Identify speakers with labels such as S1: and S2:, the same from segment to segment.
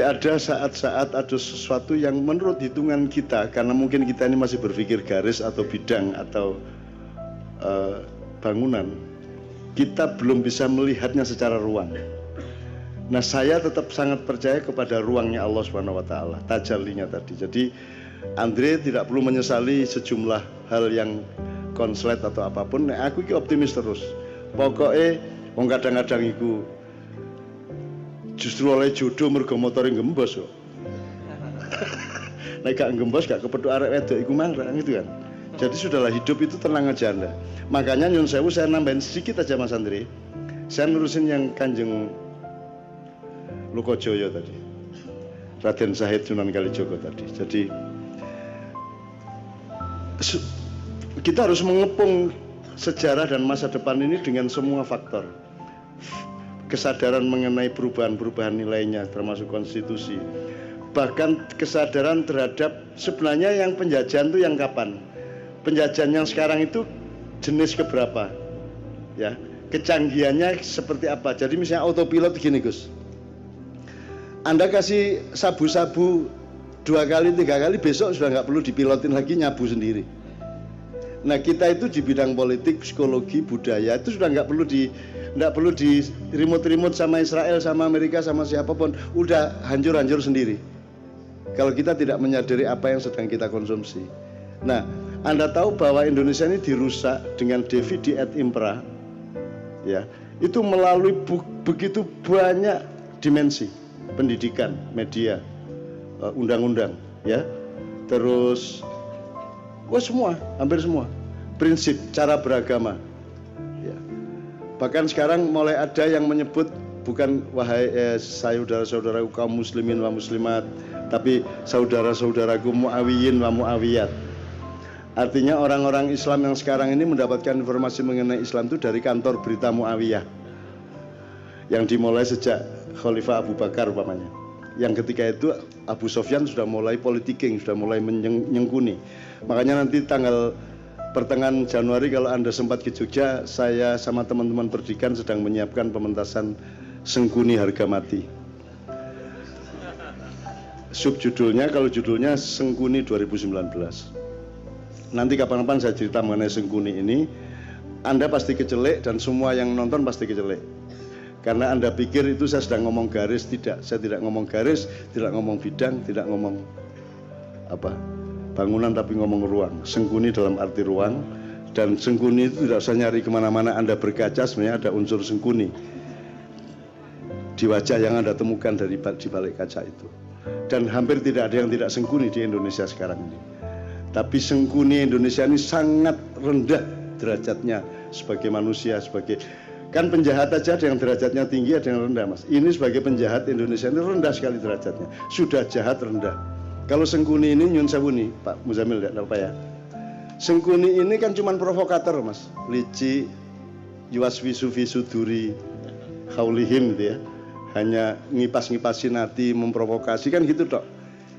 S1: ada saat-saat ada sesuatu yang menurut hitungan kita, karena mungkin kita ini masih berpikir garis atau bidang atau bangunan, kita belum bisa melihatnya secara ruang. Nah, saya tetap sangat percaya kepada ruangnya Allah SWT, tajallinya tadi. Jadi Andre tidak perlu menyesali sejumlah hal yang konslet atau apapun. Nah, aku ini optimis terus. Pokoknya wong kadang-kadang iku justru oleh jodoh mergo motore gembos kok. Nek gak gembos gak kepethuk arek wedok iku mangrak gitu kan. Jadi sudahlah, hidup itu tenang aja Anda. Makanya nyun sewu saya nambahin sedikit aja Mas Andre. Saya nurusin yang Kanjeng Lokojoyo tadi, Raden Said Sunan Kalijogo tadi. Jadi kita harus mengepung sejarah dan masa depan ini dengan semua faktor. Kesadaran mengenai perubahan-perubahan nilainya, termasuk konstitusi. Bahkan kesadaran terhadap sebenarnya yang penjajahan itu yang kapan? Penjajahan yang sekarang itu jenis keberapa? Ya, kecanggihannya seperti apa? Jadi misalnya autopilot gini Gus. Anda kasih sabu-sabu 2 kali 3 kali, besok sudah nggak perlu dipilotin lagi, nyabu sendiri. Nah, kita itu di bidang politik, psikologi, budaya itu sudah nggak perlu di remote sama Israel, sama Amerika, sama siapapun, udah hancur-hancur sendiri. Kalau kita tidak menyadari apa yang sedang kita konsumsi. Nah, Anda tahu bahwa Indonesia ini dirusak dengan Divide et Impera, ya, itu melalui begitu banyak dimensi. Pendidikan, media, undang-undang, ya, terus, semua, hampir semua, prinsip, cara beragama, ya. Bahkan sekarang mulai ada yang menyebut bukan wahai saudara-saudaraku kaum muslimin wa muslimat, tapi saudara-saudaraku muawiyin wa muawiyat. Artinya orang-orang Islam yang sekarang ini mendapatkan informasi mengenai Islam itu dari kantor berita Muawiyah, yang dimulai sejak Khalifah Abu Bakar umpamanya. Yang ketika itu Abu Sofyan sudah mulai politiking, sudah mulai menyengkuni. Makanya nanti pertengahan Januari kalau Anda sempat ke Jogja, saya sama teman-teman Perdikan sedang menyiapkan pementasan Sengkuni Harga Mati. Subjudulnya, kalau judulnya Sengkuni 2019. Nanti kapan-kapan saya cerita mengenai Sengkuni ini, Anda pasti kecelek dan semua yang nonton pasti kecelek. Karena Anda pikir itu saya sedang ngomong garis, tidak. Saya tidak ngomong garis, tidak ngomong bidang, tidak ngomong bangunan, tapi ngomong ruang. Sengkuni dalam arti ruang, dan sengkuni itu tidak usah nyari kemana-mana. Anda berkaca sebenarnya ada unsur sengkuni di wajah yang Anda temukan di balik kaca itu. Dan hampir tidak ada yang tidak sengkuni di Indonesia sekarang ini. Tapi sengkuni Indonesia ini sangat rendah derajatnya sebagai manusia, kan penjahat aja ada yang derajatnya tinggi, ada yang rendah Mas. Ini sebagai penjahat Indonesia ini rendah sekali derajatnya. Sudah jahat rendah. Kalau Sengkuni ini nyun sewu nih Pak Muzamil, tidak apa ya. Sengkuni ini kan cuma provokator Mas. Lici, yuwaswisu fisuduri, haulihim gitu ya. Hanya ngipas-ngipasin hati, memprovokasi kan gitu dok.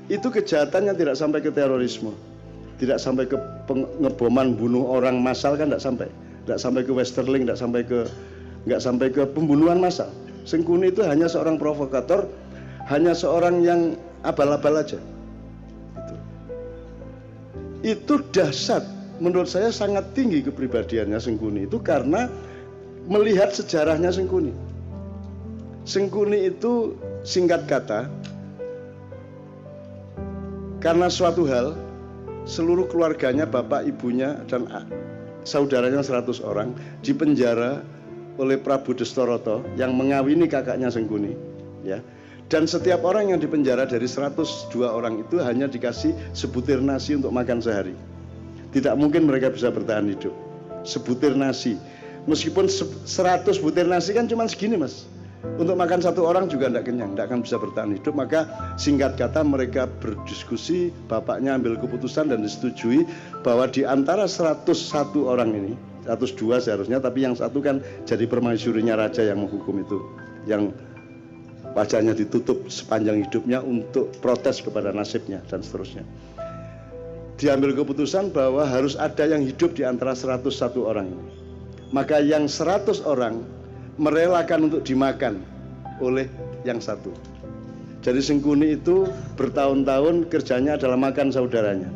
S1: Itu kejahatannya tidak sampai ke terorisme. Tidak sampai ke pengeboman, bunuh orang massal kan tidak sampai. Tidak sampai ke Westerling, nggak sampai ke pembunuhan massal. Sengkuni itu hanya seorang provokator, hanya seorang yang abal-abal aja. Itu dahsyat, menurut saya sangat tinggi kepribadiannya Sengkuni itu karena melihat sejarahnya Sengkuni. Sengkuni itu singkat kata, karena suatu hal, seluruh keluarganya, bapak, ibunya, dan saudaranya 100 orang dipenjara oleh Prabu Destoroto yang mengawini kakaknya Sengkuni, ya. Dan setiap orang yang dipenjara dari 102 orang itu hanya dikasih sebutir nasi untuk makan sehari. Tidak mungkin mereka bisa bertahan hidup. Sebutir nasi, meskipun 100 butir nasi kan cuma segini Mas. Untuk makan satu orang juga tidak kenyang, tidak akan bisa bertahan hidup. Maka singkat kata mereka berdiskusi, bapaknya ambil keputusan dan disetujui bahwa di antara 101 orang ini, 102 seharusnya, tapi yang satu kan jadi permaisurinya raja yang menghukum itu, yang wajahnya ditutup sepanjang hidupnya untuk protes kepada nasibnya dan seterusnya. Diambil keputusan bahwa harus ada yang hidup di antara 101 orang ini. Maka yang 100 orang merelakan untuk dimakan oleh yang satu. Jadi Sengkuni itu bertahun-tahun kerjanya adalah makan saudaranya.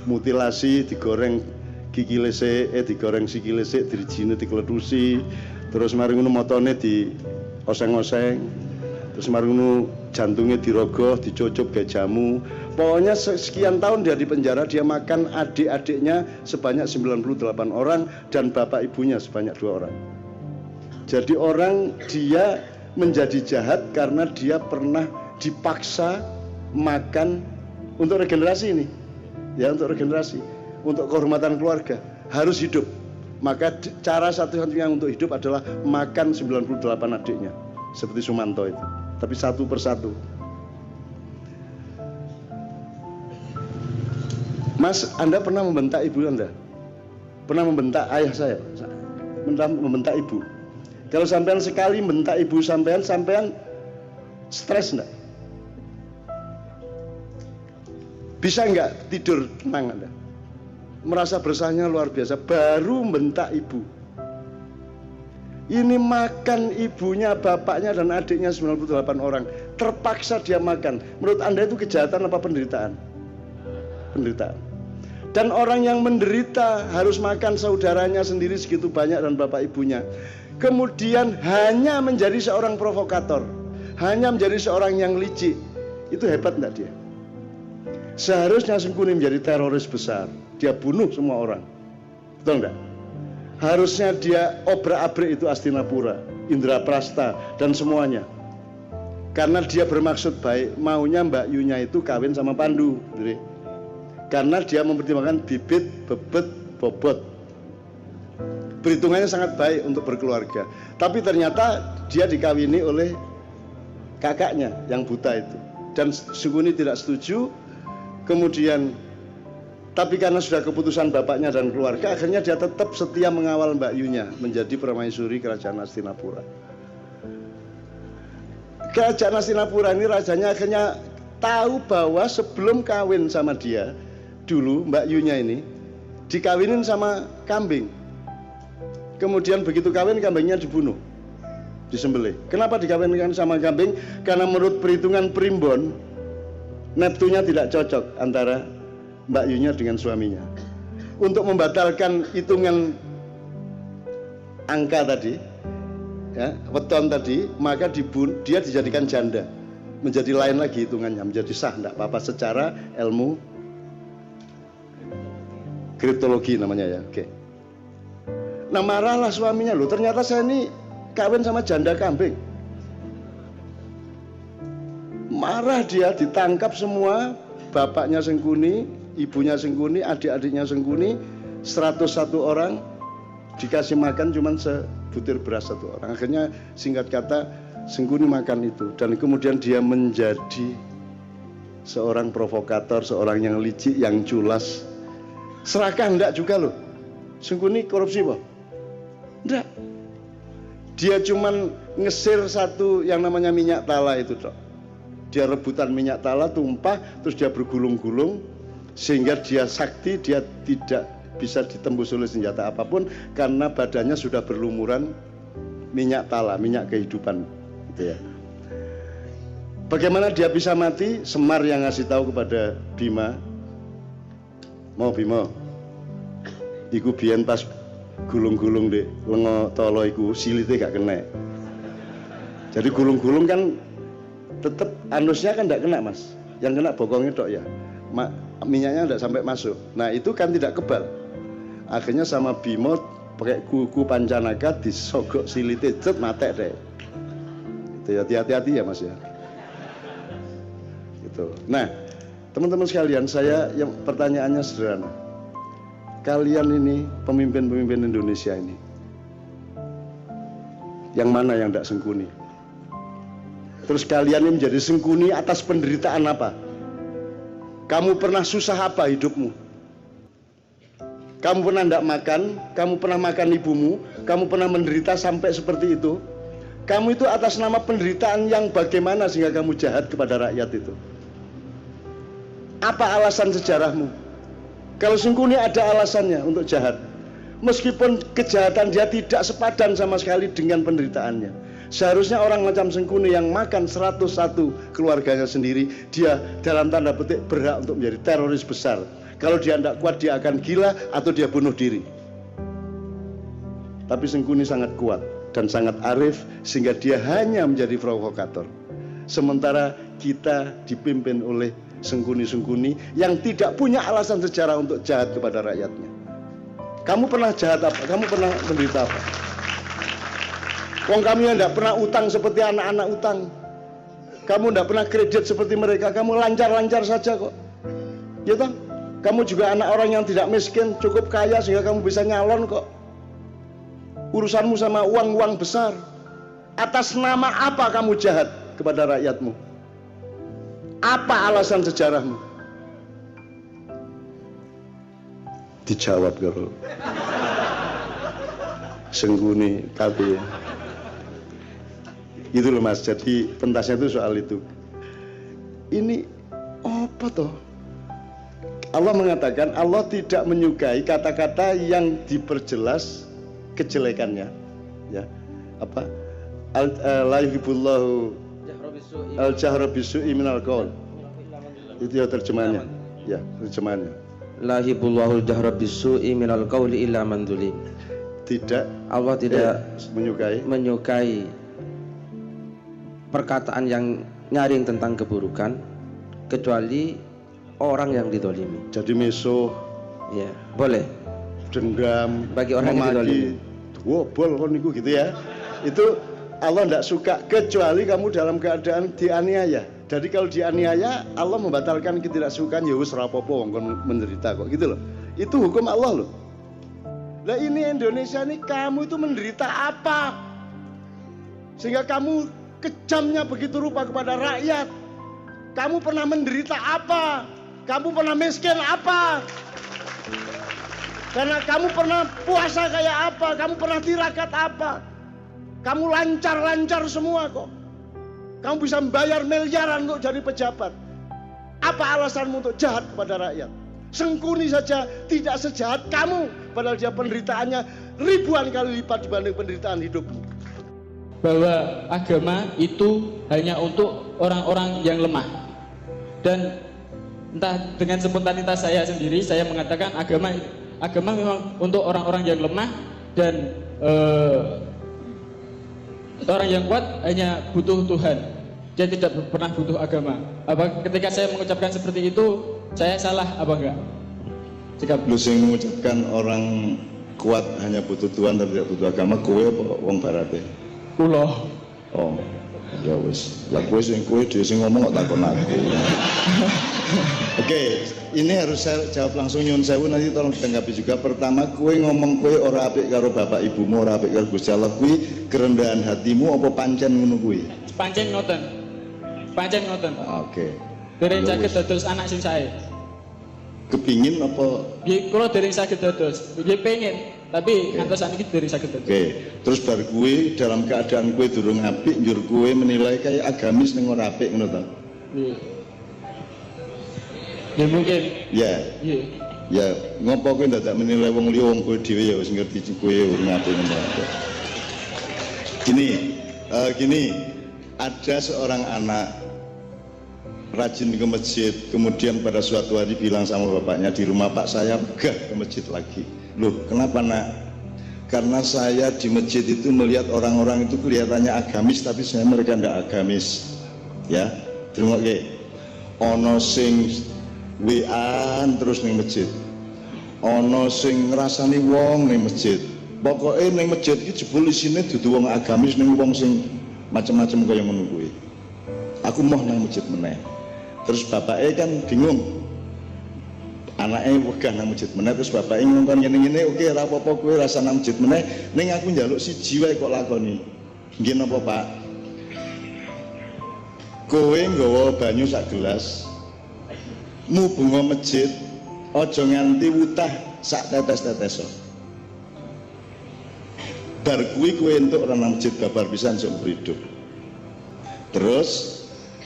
S1: Mutilasi, digoreng kikile sik, digoreng sikile sik, dirijine dikletusi, terus mari ngono motone di oseng-oseng, terus mari ngono jantungnya dirogoh, dicucup kayak jamu. Pokoknya sekian tahun dia di penjara, dia makan adik-adiknya sebanyak 98 orang dan bapak ibunya sebanyak 2 orang. Jadi orang dia menjadi jahat karena dia pernah dipaksa makan untuk regenerasi ini. Ya, untuk regenerasi, untuk kehormatan keluarga, harus hidup. Maka cara satu-satunya untuk hidup adalah makan 98 adiknya, seperti Sumanto itu. Tapi satu persatu. Mas, Anda pernah membentak ibu Anda? Pernah membentak ayah saya? Pernah membentak ibu? Kalau sampean sekali membentak ibu sampean stres enggak? Bisa enggak tidur tenang Anda? Merasa bersalahnya luar biasa, baru membentak ibu. Ini makan ibunya, bapaknya dan adiknya 98 orang. Terpaksa dia makan. Menurut Anda itu kejahatan apa penderitaan? Penderitaan. Dan orang yang menderita harus makan saudaranya sendiri segitu banyak dan bapak ibunya. Kemudian hanya menjadi seorang provokator, hanya menjadi seorang yang licik. Itu hebat enggak dia? Seharusnya Sengkuni menjadi teroris besar. Dia bunuh semua orang. Betul enggak? Harusnya dia obrak-abrik itu Astinapura, Indraprasta dan semuanya. Karena dia bermaksud baik, maunya Mbak Yunya itu kawin sama Pandu. Karena dia mempertimbangkan bibit, bebet, bobot. Perhitungannya sangat baik untuk berkeluarga. Tapi ternyata dia dikawini oleh kakaknya yang buta itu. Dan Sengkuni tidak setuju. Kemudian, tapi karena sudah keputusan bapaknya dan keluarga, akhirnya dia tetap setia mengawal Mbak Yunya menjadi permaisuri kerajaan Astinapura. Kerajaan Astinapura ini rajanya akhirnya tahu bahwa sebelum kawin sama dia, dulu Mbak Yunya ini dikawinin sama kambing. Kemudian begitu kawin, kambingnya dibunuh, disembelih. Kenapa dikawinkan sama kambing? Karena menurut perhitungan primbon, neptunya tidak cocok antara Mbak Yunya dengan suaminya. Untuk membatalkan hitungan angka tadi, ya, weton tadi, maka dia dijadikan janda, menjadi lain lagi hitungannya, menjadi sah, tidak apa-apa secara ilmu kriptologi namanya ya. Oke. Nah, marahlah suaminya, loh ternyata saya ini kawin sama janda kambing. Marah dia, ditangkap semua, bapaknya Sengkuni, ibunya Sengkuni, adik-adiknya Sengkuni, 101 orang, dikasih makan cuma sebutir beras 1 orang. Akhirnya singkat kata Sengkuni makan itu, dan kemudian dia menjadi seorang provokator, seorang yang licik, yang culas. Serakah enggak juga loh. Sengkuni korupsi boh? Enggak. Dia cuman ngesir satu yang namanya minyak tala itu toh. Dia rebutan minyak tala tumpah, terus dia bergulung-gulung sehingga dia sakti, dia tidak bisa ditembus oleh senjata apapun karena badannya sudah berlumuran minyak tala, minyak kehidupan gitu ya. Bagaimana dia bisa mati? Semar yang ngasih tahu kepada Bima. Mau Bima, iku biyen pas gulung-gulung dek lengo tolo iku silite gak kena. Jadi gulung-gulung kan tetep anusnya kan tidak kena mas, yang kena bokongnya tok ya, minyaknya tidak sampai masuk. Nah itu kan tidak kebal. Akhirnya sama Bimo pakai kuku pancanaga disogok silite, cet matek deh. Itu ya, hati-hati ya mas ya. Gitu. Nah teman-teman sekalian, saya yang pertanyaannya sederhana. Kalian ini pemimpin-pemimpin Indonesia ini, yang mana yang tidak Sengkuni? Terus kalian ini menjadi Sengkuni atas penderitaan apa? Kamu pernah susah apa hidupmu? Kamu pernah tidak makan? Kamu pernah makan ibumu? Kamu pernah menderita sampai seperti itu? Kamu itu atas nama penderitaan yang bagaimana sehingga kamu jahat kepada rakyat itu? Apa alasan sejarahmu? Kalau Sengkuni ada alasannya untuk jahat, meskipun kejahatan dia tidak sepadan sama sekali dengan penderitaannya. Seharusnya orang macam Sengkuni yang makan 101 keluarganya sendiri, dia dalam tanda petik berhak untuk menjadi teroris besar. Kalau dia tidak kuat, dia akan gila atau dia bunuh diri. Tapi Sengkuni sangat kuat dan sangat arif sehingga dia hanya menjadi provokator. Sementara kita dipimpin oleh Sengkuni-Sengkuni yang tidak punya alasan sejarah untuk jahat kepada rakyatnya. Kamu pernah jahat apa? Kamu pernah menderita apa? Wong kami yang tidak pernah utang seperti anak-anak utang. Kamu tidak pernah kredit seperti mereka. Kamu lancar-lancar saja kok. Ya toh? Kamu juga anak orang yang tidak miskin, cukup kaya sehingga kamu bisa nyalon kok. Urusanmu sama uang-uang besar. Atas nama apa kamu jahat kepada rakyatmu? Apa alasan sejarahmu? Dijawab kalau Sengkuni tapi gitu loh Mas. Jadi pentasnya itu soal itu. Ini apa toh? Allah mengatakan Allah tidak menyukai kata-kata yang diperjelas kejelekannya, ya. Apa? La yuhibbullahu al-jahra bisu'i minal qaul. Itu ya terjemahannya. Ya, terjemahannya.
S2: La yuhibbullahu al-jahra bisu'i minal qauli illa man zulim.
S1: Tidak,
S2: Allah tidak
S1: menyukai
S2: perkataan yang nyaring tentang keburukan kecuali orang yang didolimi.
S1: Jadi mesuh,
S2: ya boleh,
S1: dendam
S2: bagi orang yang didolimi.
S1: Wobol kon niku gitu ya. Itu Allah tidak suka kecuali kamu dalam keadaan dianiaya. Jadi kalau dianiaya Allah membatalkan ketidaksukaan, ya wis ora apa-apa wong kon menderita kok gitu loh. Itu hukum Allah loh. Lah ini Indonesia ini kamu itu menderita apa? Sehingga kamu kejamnya begitu rupa kepada rakyat. Kamu pernah menderita apa? Kamu pernah miskin apa? Karena kamu pernah puasa kayak apa? Kamu pernah tirakat apa? Kamu lancar-lancar semua kok. Kamu bisa membayar miliaran untuk jadi pejabat. Apa alasanmu untuk jahat kepada rakyat? Sengkuni saja tidak sejahat kamu, padahal dia penderitaannya ribuan kali lipat dibanding penderitaan hidupmu.
S3: Bahwa agama itu hanya untuk orang-orang yang lemah. Dan entah dengan spontanitas saya sendiri, saya mengatakan agama memang untuk orang-orang yang lemah dan orang yang kuat hanya butuh Tuhan. Dia tidak pernah butuh agama. Apa ketika saya mengucapkan seperti itu, saya salah apa enggak?
S1: Jika lu sing mengucapkan orang kuat hanya butuh Tuhan tapi tidak butuh agama, kowe apa wong barate?
S3: Kula.
S1: Oh, ya wis. Lah kowe sing ngomong kok takon aku. Oke, ini harus saya jawab langsung nyun sewu, nanti tolong ditanggapi juga. Pertama, kowe ngomong kowe ora apik karo bapak ibumu, ora apik karo Gusti Allah, kuwi kerendahan hatimu apa pancen ngono kuwi?
S3: Pancen ngoten.
S1: Oke.
S3: Dereng saged dados anak sing sae.
S1: Kepingin apa?
S3: Nggih, kula dereng saged dados. Nggih pengen, tapi ngantos saniki dereng saged dados.
S1: Oke. Terus bar kuwi dalam keadaan kuwi durung apik, njur kuwi menilai kayak agamis ning ora apik ngono ta?
S3: Nggih. Ya mungkin.
S1: Ya.
S3: Nggih.
S1: Ya, ngopo kowe dadak menilai wong liya, wong kowe dhewe ya wis ngerti kowe urung apik ngono. Gini, ada seorang anak rajin ke masjid, kemudian pada suatu hari bilang sama bapaknya, di rumah Pak saya gah ke masjid lagi. Loh, kenapa nak? Karena saya di masjid itu melihat orang-orang itu kelihatannya agamis, tapi sebenarnya mereka tidak agamis. Ya, terima kasih. Ono sing wian terus ning masjid, ono sing ngrasani wong ning masjid. Pokoknya ning masjid iki jebul isine dudu wong agamis ning wong sing macam-macam kaya ngono kuwi. Aku mau nang masjid meneh. Terus bapaknya kan bingung. Anaknya wegah nang masjid meneh, terus bapaknya ngomong ngene-ngene, oke ora apa-apa kowe rasa nang masjid meneh, ning aku njaluk siji wae kok lakoni. Nggih napa, Pak? Kowe nggawa banyu sak gelas, mubunga masjid, aja nganti wutah sak tetes-tetes. Bar kuwi kowe entuk ora nang masjid babar pisan sok hidup. Terus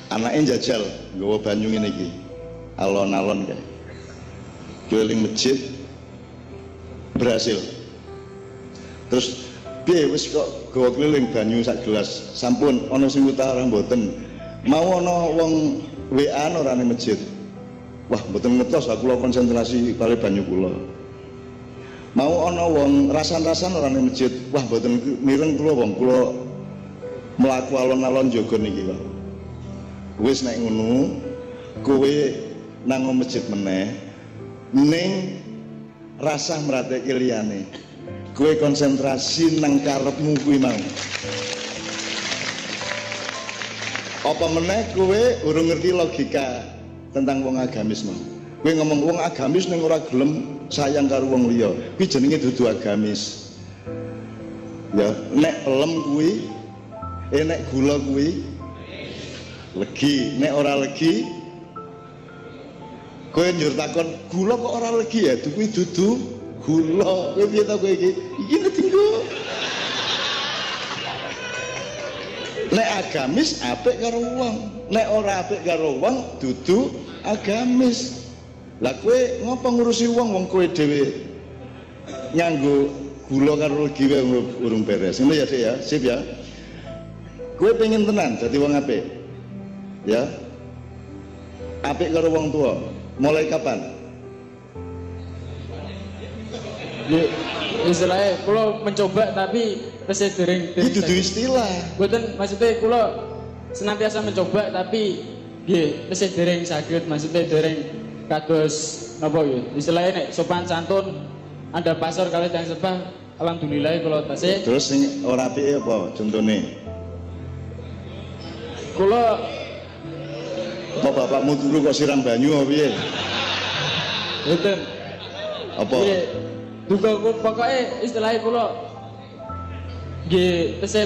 S1: anaknya jajal nggawa banyu ngene iki. Alon-alon kae. Keliling masjid berhasil. Terus piye wis kok gawa keliling banyu sak gelas. Sampun ana sing utara mboten. Mau ana wong WA ora ning masjid. Wah, mboten ngetos aku kula konsentrasi kali banyu kula. Mau ana wong rasan-rasan ora ning masjid. Wah, mboten mireng kula wong kula mlaku alon-alon jaga niki wae. Wis nek ngono, kowe nang masjid meneh ning rasah mrateke liyane. Kowe konsentrasi nang karepmu kuwi mau. Apa meneh kowe urung ngerti logika tentang wong agamis mau. Kowe ngomong wong agamis ning ora gelem sayang karo wong liya. Kuwi jenenge dudu agamis. Ya, nek pelem kuwi, nek gula kuwi legi, nek ora legi kowe njur takon gula kok ora legi ya, kuwi dudu gula. Kowe piye ta kowe iki? Iki tinggo. Nek agamis apik karo wong, nek ora apik karo wong dudu agamis. Lah kowe ngopo ngurusi wong kowe dhewe nganggo gula karo legi wae urung beres. Ngono ya, Dik ya. Sip ya. Kowe pengen tenan dadi wong apik. Ya. Apik karo wong tua. Mulai kapan?
S3: Ya, istilahnya kula mencoba tapi tesih dereng.
S1: Itu dudu istilah.
S3: Mboten maksudnya kula senantiasa mencoba tapi nggih tesih dereng saged, maksudnya dereng kados napa ya. Istilahnya nek sopan santun ada pasar kali yang sepah alhamdulillah kula tasih.
S1: Terus sing ora apike apa contone?
S3: Kula
S1: apa bapakmu turu kok siram banyu apa piye?
S3: Mboten.
S1: Apa?
S3: Duga pokoknya istilahnya kula nggih tesih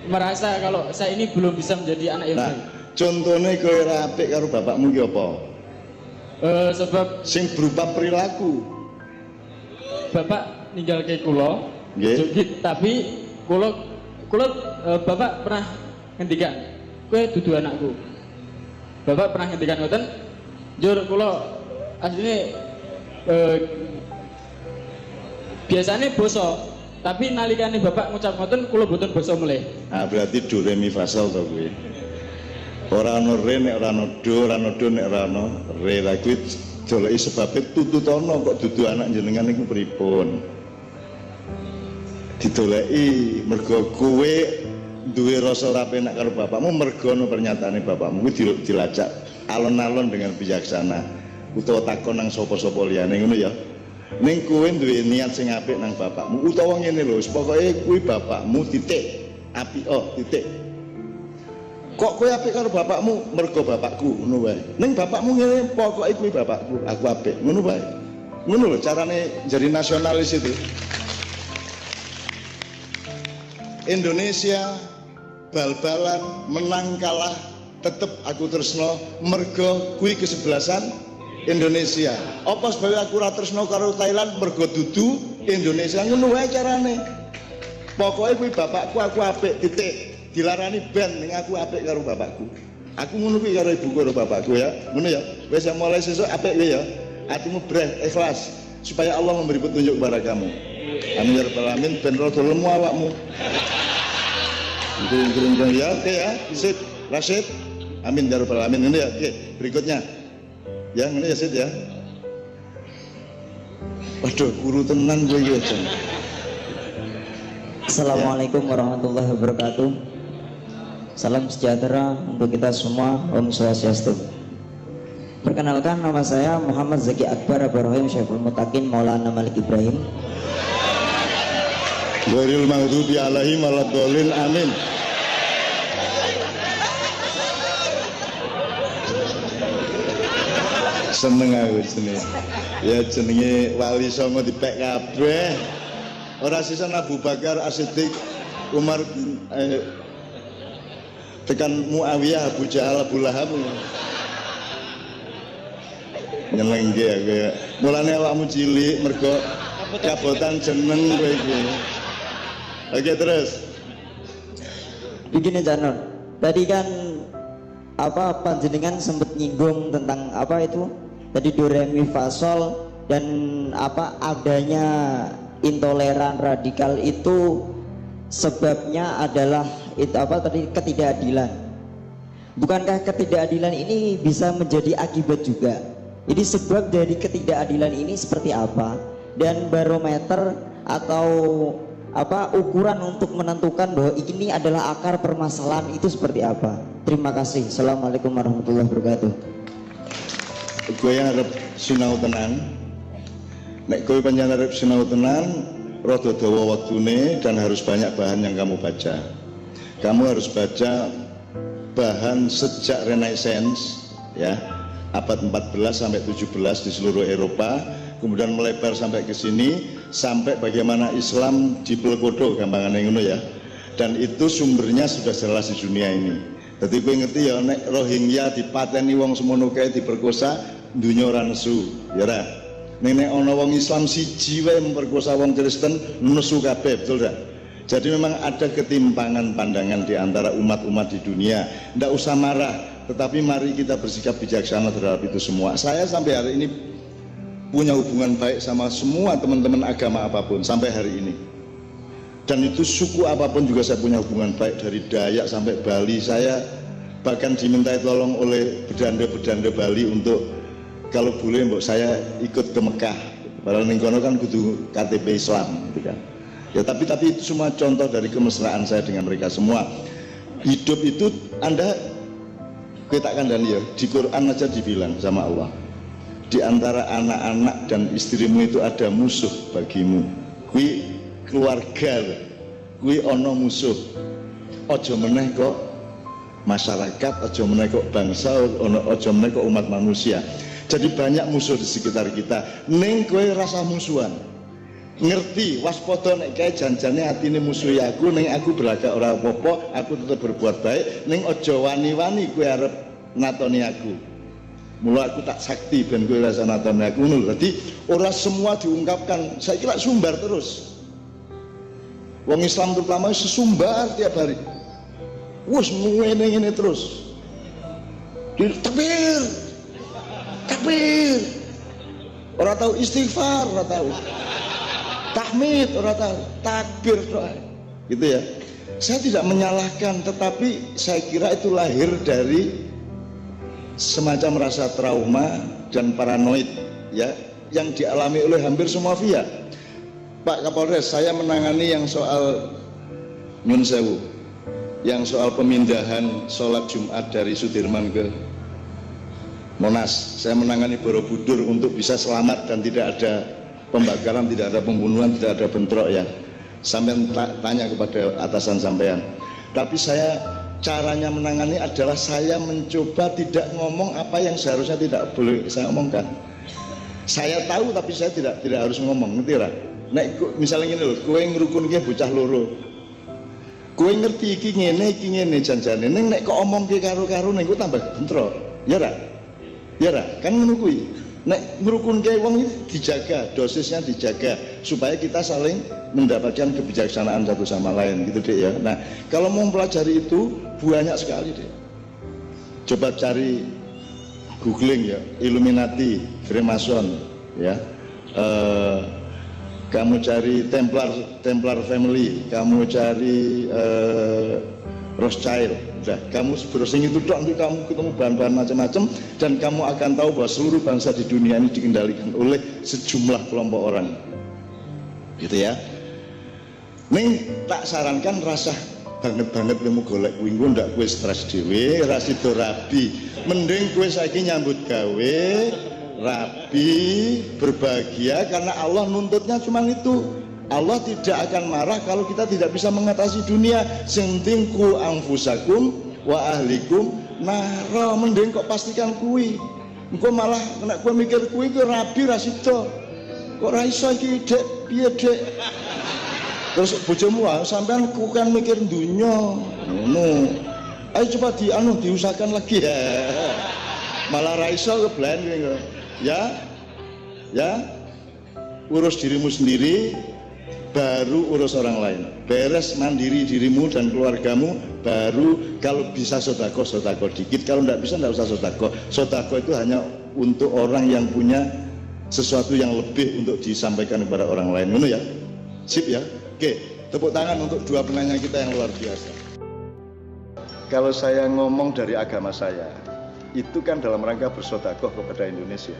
S3: merasa kalau saya ini belum bisa menjadi anak yang
S1: nah,
S3: baik.
S1: Contohnya kowe ora apik karo bapakmu ki apa?
S3: Sebab
S1: Sing berupa perilaku.
S3: bapak ninggal ke kula,
S1: Nggih.
S3: tapi kula bapak pernah ngendikan, kowe dudu anakku. Bapak pernah ngendikan ngoten, njur kula asline biasanya basa, tapi nalikane bapak ngucap ngoten kula mboten basa meleh.
S1: Ah berarti do re mi fa sol to kuwi. Ora ana re nek ora ana do, ora ana do nek ora ana re. Lah kuwi doleki sebabe tututono kok dudu anak jenengan niku pripun. Didoleki mergo kowe duwe rasa ora penak karo bapakmu mergo ana pernyataane bapakmu kuwi dilacak alon-alon dengan bijaksana utawa takon nang sapa-sapa liyane ngono ya. Ning kowe duwe niat sing apik nang bapakmu utawa ngene lho, pokoke kuwi bapakmu titik. Apik titik. Kok kowe apik karo bapakmu mergo bapakku ngono wae. Ning bapakmu ngene pokoke kuwi bapakku, aku apik. Ngono wae. Ngono lho carane jadi nasionalis itu. Indonesia bal-balan menang kalah tetep aku tresno mergo kuwi kesebelasan Indonesia. Apa sebab aku ora tresno karo Thailand mergo dudu Indonesia ngono wae carane. Pokoke kuwi bapakku aku apik titik. Dilarani ben ning aku apik karo bapakku. Aku ngono kuwi karo ibuku karo bapakku ya. Ngono ya. Wis mulai sesuk apik kowe ya. Hatimu breh ikhlas supaya Allah memberi petunjuk kepada kamu. Amin ya rabbal alamin ben rada lemu awakmu. Gering-gering ya, oke ya. Sip, Rashid. Amin ya rabbal alamin. Ini ya, oke. Berikutnya. Ya, ini ya Sid ya. Waduh, guru tenan gue ya.
S4: Assalamualaikum warahmatullahi wabarakatuh. Salam sejahtera untuk kita semua. Om Swastiastu. Perkenalkan, nama saya Muhammad Zaki Akbar Ibrahim Syaiful Mutakin Maulana Malik Ibrahim.
S1: Ghairil maghdubi alaihim waladdallin. Amin. Seneng aku jenenge. Ya jenenge Wali Songo dipek kabeh. Ora sisan Abu Bakar As-Siddiq, Umar tekan Muawiyah, Abu Jahal, Abu Lahab. Nyenengke aku ya. Mulane awakmu cilik mergo kabotan jeneng kowe iki. Oke terus.
S4: Begini Janur, tadi kan panjenengan sempat nyinggung tentang itu tadi do re mi fa sol dan adanya intoleran radikal itu sebabnya adalah itu apa tadi, ketidakadilan. Bukankah ketidakadilan ini bisa menjadi akibat juga? Jadi sebab dari ketidakadilan ini seperti apa? Dan barometer atau apa ukuran untuk menentukan bahwa ini adalah akar permasalahan itu seperti apa? Terima kasih. Assalamualaikum warahmatullahi wabarakatuh.
S1: Gue yang harap sinau tenan. Nek gue panjang harap sinau tenan, rada dawa waktune dan harus banyak bahan yang kamu baca. Kamu harus baca bahan sejak Renaissance, ya, abad 14 sampai 17 di seluruh Eropa, kemudian melebar sampai ke sini, sampai bagaimana Islam dipelkodo gampangannya ngono ya. Dan itu sumbernya sudah jelas di dunia ini. Jadi gue ngerti ya, nek Rohingya dipateni wong semono kae diperkosa, dunya ora nesu, ya ora. Nek ana wong Islam siji wae memperkosa wong Kristen, nesu kabeh, betul ora? Jadi memang ada ketimpangan pandangan di antara umat-umat di dunia. Ndak usah marah, tetapi mari kita bersikap bijaksana terhadap itu semua. Saya sampai hari ini punya hubungan baik sama semua teman-teman agama apapun sampai hari ini. Dan itu suku apapun juga saya punya hubungan baik, dari Dayak sampai Bali. Saya bahkan dimintai tolong oleh bedanda-bedanda Bali untuk kalau boleh mbok saya ikut ke Mekah. Padahal ning kono kan kudu KTP Islam gitu kan. Ya tapi itu semua contoh dari kemesraan saya dengan mereka semua. Hidup itu Anda kita kandani ya, di Quran aja dibilang sama Allah, di antara anak-anak dan istrimu itu ada musuh bagimu. Kui keluarga, kui ono musuh. Ojo meneh kok masyarakat, ojo meneh kok bangsa, ojo meneh kok umat manusia. Jadi banyak musuh di sekitar kita. Ning kowe rasa musuhan. Ngerti waspada nek kae janjane atine musuhi aku, ning aku beragak ora apa-apa, aku tetap berbuat baik, ning aja wani-wani kowe arep natoni aku. Mula aku tak sakti ben kowe rasa natoni aku ngono. Dadi ora semua diungkapkan. Saiki lak sumbar terus. Wong Islam terutama sesumbar tiap hari. Wes ngene-ngene terus. Takbir. Takbir. Ora tahu istighfar, ora tahu. Tahmid ora tahu, takbir doa. Gitu ya. Saya tidak menyalahkan, tetapi saya kira itu lahir dari semacam rasa trauma dan paranoid ya yang dialami oleh hampir semua pihak. Pak Kapolres, saya menangani yang soal Nyun Sewu, yang soal pemindahan sholat Jumat dari Sudirman ke Monas. Saya menangani Borobudur untuk bisa selamat dan tidak ada pembakaran, tidak ada pembunuhan, tidak ada bentrok ya. Sampai tanya kepada atasan sampean. Tapi saya caranya menangani adalah saya mencoba tidak ngomong apa yang seharusnya tidak boleh saya omongkan. Saya tahu tapi saya tidak harus ngomong, ngerti ra? Nek misalnya gini loh, kowe ngrukunke bocah loro. Kowe ngerti iki ngene janjane. Ning nek kok omongke karo-karo ning tambah bentrok. Ya ra? Ya ra? Kan ngono kuwi. Nek ngrukunke wong iki dijaga, dosisnya dijaga supaya kita saling mendapatkan kebijaksanaan satu sama lain gitu deh ya. Nah, kalau mau mempelajari itu banyak sekali deh. Coba cari googling ya, Illuminati, Freemason ya. Kamu cari Templar Family, kamu cari Rothschild. Nah, kamu browsing itu dong, nanti kamu ketemu bahan-bahan macam-macam dan kamu akan tahu bahwa seluruh bangsa di dunia ini dikendalikan oleh sejumlah kelompok orang. Gitu ya. Ning tak sarankan rasa banget kamu golek kuwi engko ndak kowe stres dhewe, ra sida rabi. Mending kowe saiki nyambut gawe, rabi, berbahagia karena Allah nuntutnya cuma itu. Allah tidak akan marah kalau kita tidak bisa mengatasi dunia. Sing penting ku anfusakum wa ahlikum naro. Mending kok pastikan kuwi. Engko malah nek kowe mikir kuwi ku rabi ra sida. Kok ra iso iki Dek, piye Dek? Terus bojomu sampean ku kan mikir dunya. Ngono. Ayo coba diusahakan lagi ya. Malah ra iso keblen kowe. Ya. Ya. Urus dirimu sendiri, baru urus orang lain. Beres mandiri dirimu dan keluargamu, baru kalau bisa sodako dikit. Kalau tidak bisa tidak usah sodako. Sodako itu hanya untuk orang yang punya sesuatu yang lebih untuk disampaikan kepada orang lain. Ngono ya, sip ya. Oke, Tepuk tangan untuk dua penanya kita yang luar biasa. Kalau saya ngomong dari agama saya, itu kan dalam rangka bersedekah kepada Indonesia.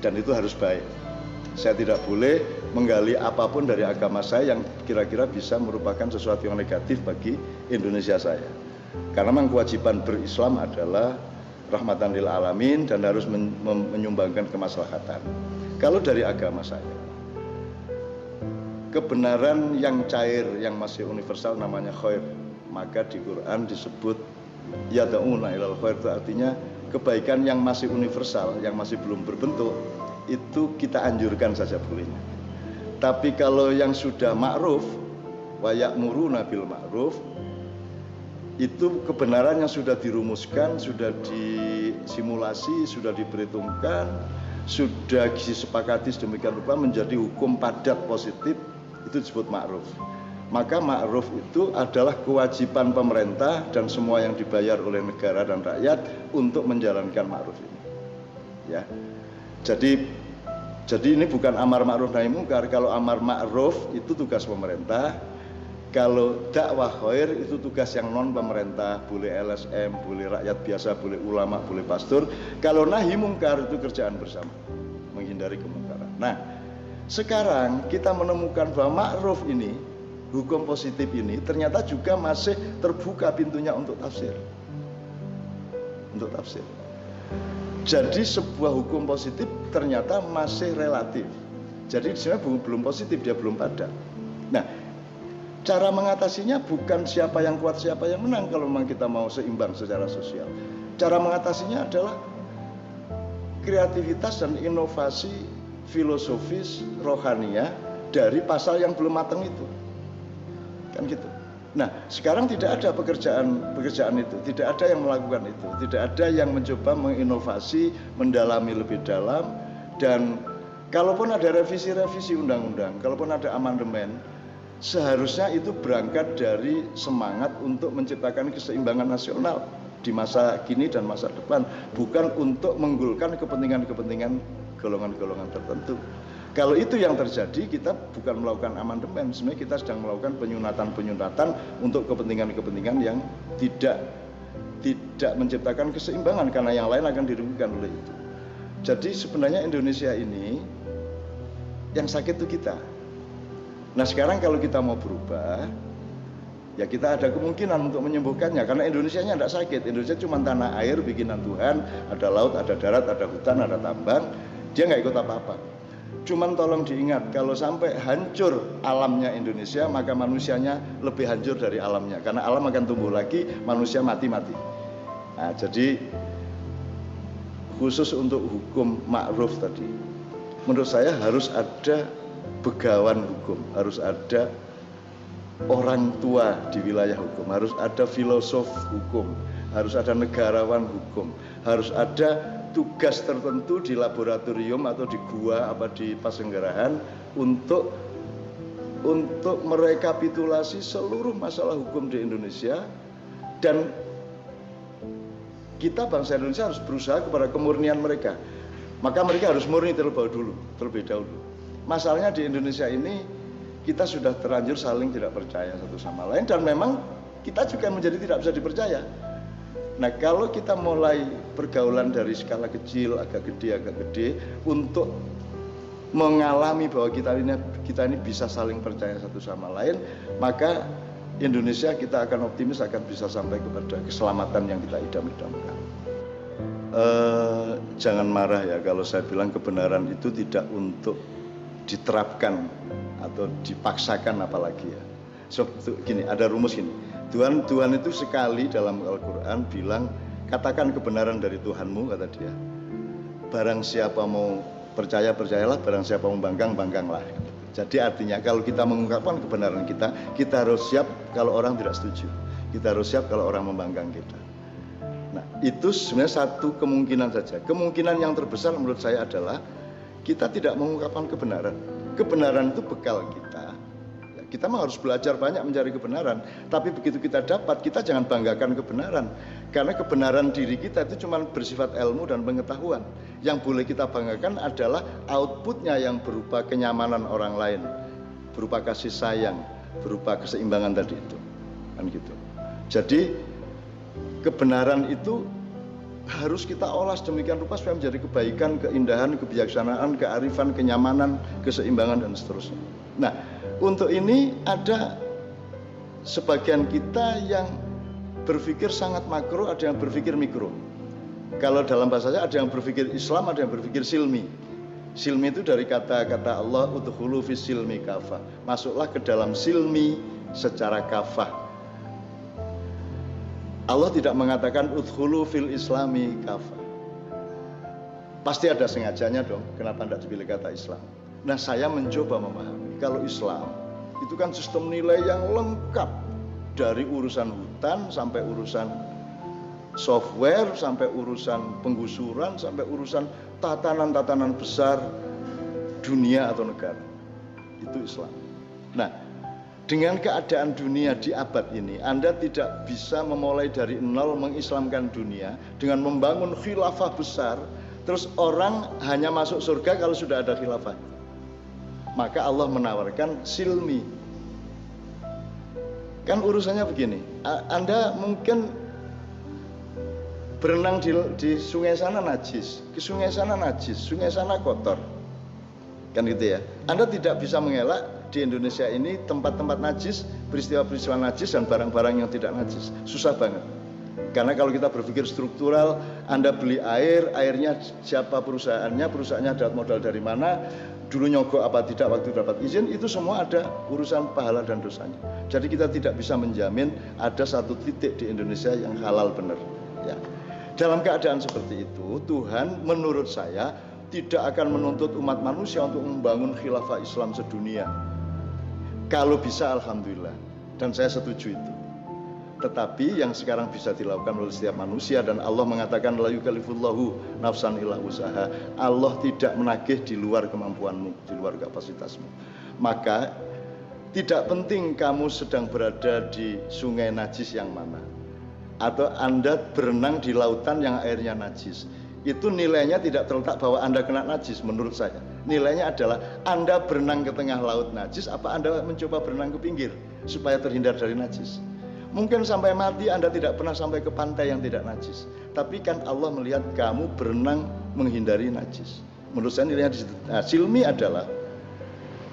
S1: Dan itu harus baik. Saya tidak boleh menggali apapun dari agama saya yang kira-kira bisa merupakan sesuatu yang negatif bagi Indonesia saya. Karena memang kewajiban berislam adalah rahmatan lil alamin dan harus menyumbangkan kemaslahatan. Kalau dari agama saya, kebenaran yang cair, yang masih universal namanya khair. Maka di Quran disebut yad'una ilal khair, itu artinya kebaikan yang masih universal, yang masih belum berbentuk, itu kita anjurkan saja bolehnya. Tapi kalau yang sudah ma'ruf, wa ya'muruna bil ma'ruf, itu kebenaran yang sudah dirumuskan, sudah disimulasi, sudah diperhitungkan, sudah disepakati sedemikian rupa menjadi hukum padat positif, itu disebut ma'ruf. Maka ma'ruf itu adalah kewajiban pemerintah dan semua yang dibayar oleh negara dan rakyat untuk menjalankan ma'ruf ini. Ya. Jadi ini bukan amar ma'ruf nahi mungkar. Kalau amar ma'ruf itu tugas pemerintah. Kalau dakwah khair itu tugas yang non pemerintah, boleh LSM, boleh rakyat biasa, boleh ulama, boleh pastor. Kalau nahi mungkar itu kerjaan bersama, menghindari kemungkaran. Nah, sekarang kita menemukan bahwa ma'ruf ini, hukum positif ini ternyata juga masih terbuka pintunya untuk tafsir. Untuk tafsir. Jadi sebuah hukum positif ternyata masih relatif. Jadi sebenarnya belum positif, dia belum padat. Nah, cara mengatasinya bukan siapa yang kuat, siapa yang menang kalau memang kita mau seimbang secara sosial. Cara mengatasinya adalah kreativitas dan inovasi filosofis rohaniah dari pasal yang belum matang itu. Kan gitu. Nah, sekarang tidak ada pekerjaan itu, tidak ada yang melakukan itu, tidak ada yang mencoba menginovasi, mendalami lebih dalam. Dan kalaupun ada revisi undang-undang, kalaupun ada amandemen, seharusnya itu berangkat dari semangat untuk menciptakan keseimbangan nasional di masa kini dan masa depan, bukan untuk menggulkan kepentingan-kepentingan golongan-golongan tertentu. Kalau itu yang terjadi, kita bukan melakukan amandemen, sebenarnya kita sedang melakukan penyunatan untuk kepentingan-kepentingan yang tidak menciptakan keseimbangan, karena yang lain akan dirugikan oleh itu. Jadi sebenarnya Indonesia ini yang sakit itu kita. Nah, sekarang kalau kita mau berubah, ya kita ada kemungkinan untuk menyembuhkannya, karena Indonesianya tidak sakit. Indonesia cuma tanah air bikinan Tuhan, ada laut, ada darat, ada hutan, ada tambang, dia nggak ikut apa-apa. Cuman tolong diingat, kalau sampai hancur alamnya Indonesia, maka manusianya lebih hancur dari alamnya. Karena alam akan tumbuh lagi, manusia mati-mati. Nah, jadi khusus untuk hukum ma'ruf tadi, menurut saya harus ada begawan hukum, harus ada orang tua di wilayah hukum, harus ada filosof hukum, harus ada negarawan hukum, harus ada tugas tertentu di laboratorium atau di gua apa di pasenggerahan untuk merekapitulasi seluruh masalah hukum di Indonesia. Dan kita bangsa Indonesia harus berusaha kepada kemurnian mereka. Maka mereka harus murni terlebih dahulu. Masalahnya di Indonesia ini kita sudah terlanjur saling tidak percaya satu sama lain, dan memang kita juga menjadi tidak bisa dipercaya. Nah, kalau kita mulai pergaulan dari skala kecil, agak gede, untuk mengalami bahwa kita ini bisa saling percaya satu sama lain, maka Indonesia kita akan optimis akan bisa sampai kepada keselamatan yang kita idam-idamkan. Jangan marah ya kalau saya bilang kebenaran itu tidak untuk diterapkan atau dipaksakan apalagi ya. So, gini, ada rumus gini. Tuhan itu sekali dalam Al-Quran bilang, katakan kebenaran dari Tuhanmu, kata dia. Barang siapa mau percaya, percayalah, barang siapa mau banggang, bangganglah. Jadi artinya kalau kita mengungkapkan kebenaran kita harus siap kalau orang tidak setuju. Kita harus siap kalau orang membanggang kita. Nah, itu sebenarnya satu kemungkinan saja. Kemungkinan yang terbesar menurut saya adalah kita tidak mengungkapkan kebenaran. Kebenaran itu bekal kita. Kita mah harus belajar banyak mencari kebenaran. Tapi begitu kita dapat, kita jangan banggakan kebenaran. Karena kebenaran diri kita itu cuma bersifat ilmu dan pengetahuan. Yang boleh kita banggakan adalah outputnya yang berupa kenyamanan orang lain, berupa kasih sayang, berupa keseimbangan tadi itu, kan gitu. Jadi kebenaran itu harus kita olah sedemikian rupa supaya menjadi kebaikan, keindahan, kebijaksanaan, kearifan, kenyamanan, keseimbangan dan seterusnya. Nah, untuk ini ada sebagian kita yang berpikir sangat makro, ada yang berpikir mikro. Kalau dalam bahasanya ada yang berpikir Islam, ada yang berpikir silmi. Silmi itu dari kata-kata Allah, udkhulu fis silmi kafah. Masuklah ke dalam silmi secara kafah. Allah tidak mengatakan udkhulu fil islami kafah. Pasti ada sengajanya dong, kenapa tidak dipilih kata Islam. Nah, saya mencoba memahami kalau Islam itu kan sistem nilai yang lengkap, dari urusan hutan sampai urusan software, sampai urusan penggusuran, sampai urusan tatanan-tatanan besar dunia atau negara. Itu Islam. Nah, dengan keadaan dunia di abad ini, Anda tidak bisa memulai dari nol mengislamkan dunia dengan membangun khilafah besar, terus orang hanya masuk surga kalau sudah ada khilafah. Maka Allah menawarkan silmi. Kan urusannya begini, Anda mungkin berenang di sungai sana najis, ke sungai sana najis, sungai sana kotor, kan gitu ya. Anda tidak bisa mengelak di Indonesia ini tempat-tempat najis, peristiwa-peristiwa najis dan barang-barang yang tidak najis, susah banget. Karena kalau kita berpikir struktural, Anda beli air, airnya siapa perusahaannya, perusahaannya dapat modal dari mana, dulu nyogok apa tidak waktu dapat izin, itu semua ada urusan pahala dan dosanya. Jadi kita tidak bisa menjamin ada satu titik di Indonesia yang halal benar. Ya. Dalam keadaan seperti itu, Tuhan menurut saya tidak akan menuntut umat manusia untuk membangun khilafah Islam sedunia. Kalau bisa alhamdulillah, dan saya setuju itu. Tetapi yang sekarang bisa dilakukan oleh setiap manusia, dan Allah mengatakan la yukallifullahu nafsan illa usaha. Allah tidak menagih di luar kemampuanmu, di luar kapasitasmu. Maka tidak penting kamu sedang berada di sungai najis yang mana, atau Anda berenang di lautan yang airnya najis. Itu nilainya tidak terletak bahwa Anda kena najis menurut saya. Nilainya adalah Anda berenang ke tengah laut najis, apa Anda mencoba berenang ke pinggir supaya terhindar dari najis. Mungkin sampai mati Anda tidak pernah sampai ke pantai yang tidak najis. Tapi kan Allah melihat kamu berenang menghindari najis. Menurut saya nilainya di situ. Nah, silmi adalah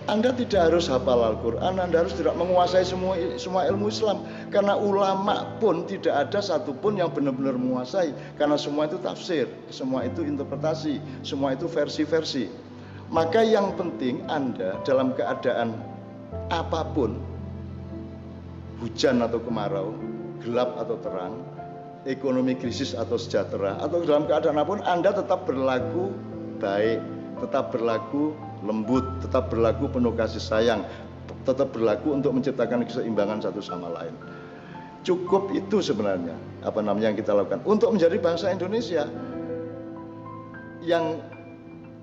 S1: Anda tidak harus hafal Al-Quran, Anda harus tidak menguasai semua ilmu Islam. Karena ulama pun tidak ada satupun yang benar-benar menguasai. Karena semua itu tafsir, semua itu interpretasi, semua itu versi-versi. Maka yang penting Anda dalam keadaan apapun, hujan atau kemarau, gelap atau terang, ekonomi krisis atau sejahtera, atau dalam keadaan apapun, Anda tetap berlaku baik, tetap berlaku lembut, tetap berlaku penuh kasih sayang, tetap berlaku untuk menciptakan keseimbangan satu sama lain. Cukup itu sebenarnya yang kita lakukan untuk menjadi bangsa Indonesia yang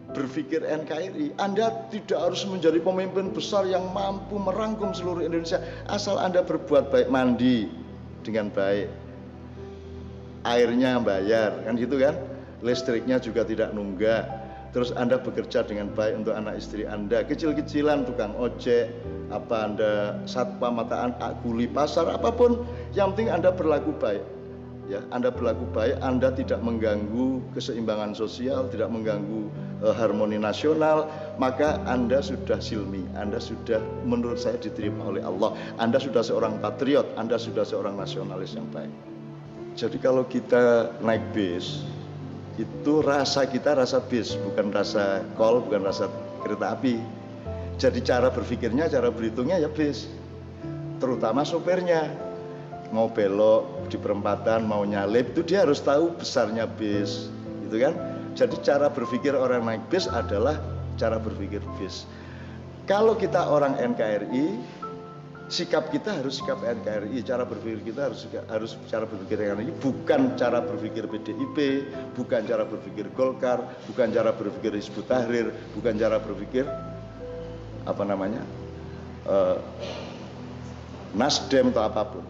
S1: berpikir NKRI. Anda tidak harus menjadi pemimpin besar yang mampu merangkum seluruh Indonesia, asal Anda berbuat baik, mandi dengan baik, airnya bayar, kan gitu kan, listriknya juga tidak nunggak, terus Anda bekerja dengan baik untuk anak istri Anda, kecil-kecilan tukang ojek, apa Anda satpam mata kuli pasar, apapun, yang penting Anda berlaku baik. Ya, Anda berlaku baik, Anda tidak mengganggu keseimbangan sosial, tidak mengganggu harmoni nasional, maka Anda sudah silmi, Anda sudah menurut saya diterima oleh Allah, Anda sudah seorang patriot, Anda sudah seorang nasionalis yang baik. Jadi kalau kita naik bis, itu rasa kita rasa bis, bukan rasa kol, bukan rasa kereta api. Jadi cara berpikirnya, cara berhitungnya ya bis, terutama sopirnya. Mau belok di perempatan, mau nyalip, itu dia harus tahu besarnya bis, gitu kan. Jadi cara berpikir orang naik bis adalah cara berpikir bis. Kalau kita orang NKRI, sikap kita harus sikap NKRI, cara berpikir kita harus cara berpikir NKRI, bukan cara berpikir PDIP, bukan cara berpikir Golkar, bukan cara berpikir Hizbut Tahrir, bukan cara berpikir Nasdem atau apapun.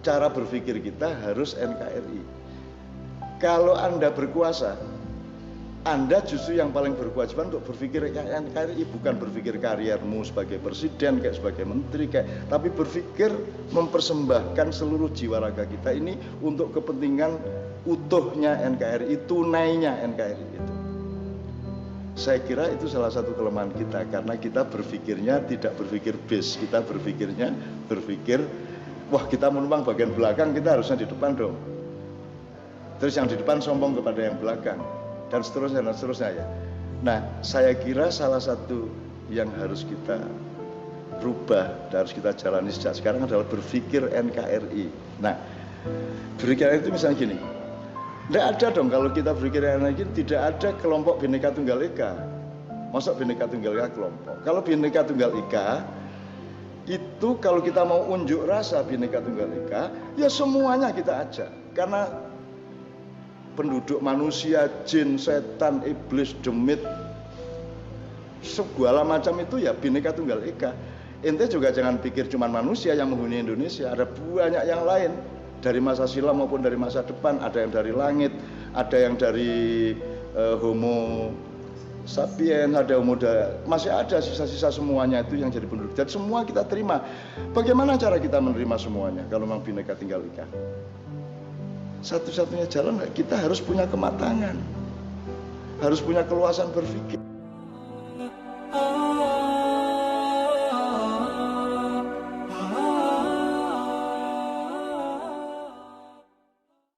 S1: Cara berpikir kita harus NKRI. Kalau Anda berkuasa, Anda justru yang paling berkewajiban untuk berpikir NKRI, bukan berpikir kariermu sebagai presiden, kayak sebagai menteri, tapi berpikir mempersembahkan seluruh jiwa raga kita ini untuk kepentingan utuhnya NKRI, tunainya NKRI itu. Saya kira itu salah satu kelemahan kita, karena kita berpikirnya tidak berpikir base, kita berpikir, wah kita menumpang bagian belakang, kita harusnya di depan dong. Terus yang di depan sombong kepada yang belakang. Dan seterusnya ya. Nah, saya kira salah satu yang harus kita rubah dan harus kita jalani sejak sekarang adalah berpikir NKRI. Nah, berpikir itu misalnya gini, tidak ada dong kalau kita berpikir NKRI, tidak ada kelompok Bhinneka Tunggal Ika. Masa Bhinneka Tunggal Ika kelompok? Kalau Bhinneka Tunggal Ika itu kalau kita mau unjuk rasa Bhinneka Tunggal Ika, ya semuanya kita ajak. Karena penduduk manusia, jin, setan, iblis, demit, segala macam itu ya Bhinneka Tunggal Ika. Ente juga jangan pikir cuma manusia yang menghuni Indonesia, ada banyak yang lain dari masa silam maupun dari masa depan, ada yang dari langit, ada yang dari Homo sapiens, ada Homo masih ada sisa-sisa semuanya itu yang jadi penduduk. Dan semua kita terima. Bagaimana cara kita menerima semuanya kalau memang Bhinneka Tunggal Ika? Satu-satunya jalan kita harus punya kematangan, harus punya keluasan berpikir.